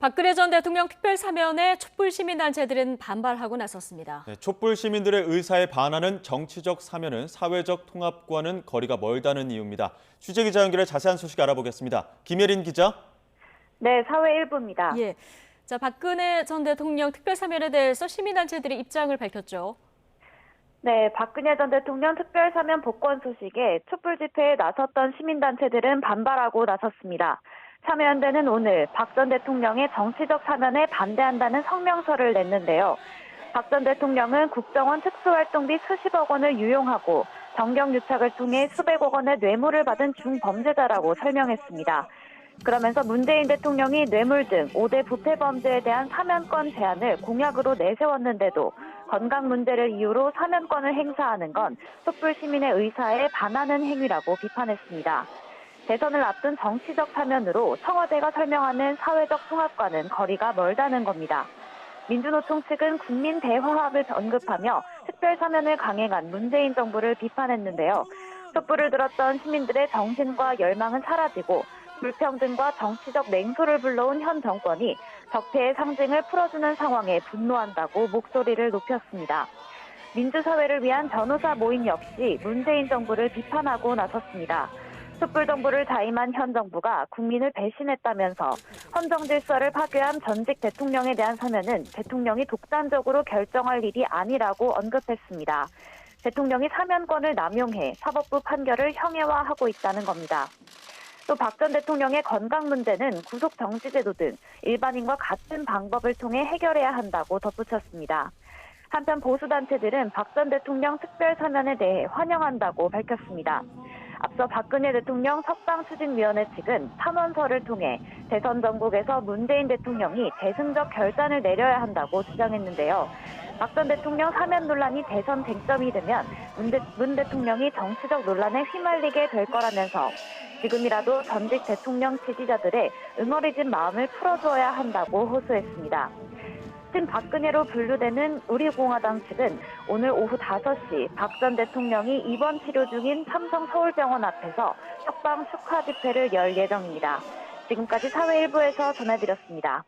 박근혜 전 대통령 특별사면에 촛불 시민단체들은 반발하고 나섰습니다. 네, 촛불 시민들의 의사에 반하는 정치적 사면은 사회적 통합과는 거리가 멀다는 이유입니다. 취재기자 연결해 자세한 소식 알아보겠습니다. 김예린 기자. 네, 사회 일부입니다. 예, 박근혜 전 대통령 특별사면에 대해서 시민단체들이 입장을 밝혔죠. 네, 박근혜 전 대통령 특별사면 복권 소식에 촛불 집회에 나섰던 시민단체들은 반발하고 나섰습니다. 참여연대는 오늘 박 전 대통령의 정치적 사면에 반대한다는 성명서를 냈는데요. 박 전 대통령은 국정원 특수활동비 수십억 원을 유용하고 정경유착을 통해 수백억 원의 뇌물을 받은 중범죄자라고 설명했습니다. 그러면서 문재인 대통령이 뇌물 등 5대 부패 범죄에 대한 사면권 제한을 공약으로 내세웠는데도 건강 문제를 이유로 사면권을 행사하는 건 촛불 시민의 의사에 반하는 행위라고 비판했습니다. 대선을 앞둔 정치적 사면으로 청와대가 설명하는 사회적 통합과는 거리가 멀다는 겁니다. 민주노총 측은 국민 대화합을 언급하며 특별사면을 강행한 문재인 정부를 비판했는데요. 촛불을 들었던 시민들의 정신과 열망은 사라지고 불평등과 정치적 냉소를 불러온 현 정권이 적폐의 상징을 풀어주는 상황에 분노한다고 목소리를 높였습니다. 민주사회를 위한 변호사 모임 역시 문재인 정부를 비판하고 나섰습니다. 촛불 정부를 자임한 현 정부가 국민을 배신했다면서 헌정 질서를 파괴한 전직 대통령에 대한 사면은 대통령이 독단적으로 결정할 일이 아니라고 언급했습니다. 대통령이 사면권을 남용해 사법부 판결을 형해화하고 있다는 겁니다. 또 박 전 대통령의 건강 문제는 구속 정지제도 등 일반인과 같은 방법을 통해 해결해야 한다고 덧붙였습니다. 한편 보수단체들은 박 전 대통령 특별사면에 대해 환영한다고 밝혔습니다. 앞서 박근혜 대통령 석방추진위원회 측은 탄원서를 통해 대선 전국에서 문재인 대통령이 대승적 결단을 내려야 한다고 주장했는데요. 박 전 대통령 사면 논란이 대선 쟁점이 되면 문 대통령이 정치적 논란에 휘말리게 될 거라면서 지금이라도 전직 대통령 지지자들의 응어리진 마음을 풀어줘야 한다고 호소했습니다. 친박근혜로 분류되는 우리공화당 측은 오늘 오후 5시 박 전 대통령이 입원 치료 중인 삼성 서울병원 앞에서 석방 축하 집회를 열 예정입니다. 지금까지 사회일부에서 전해드렸습니다.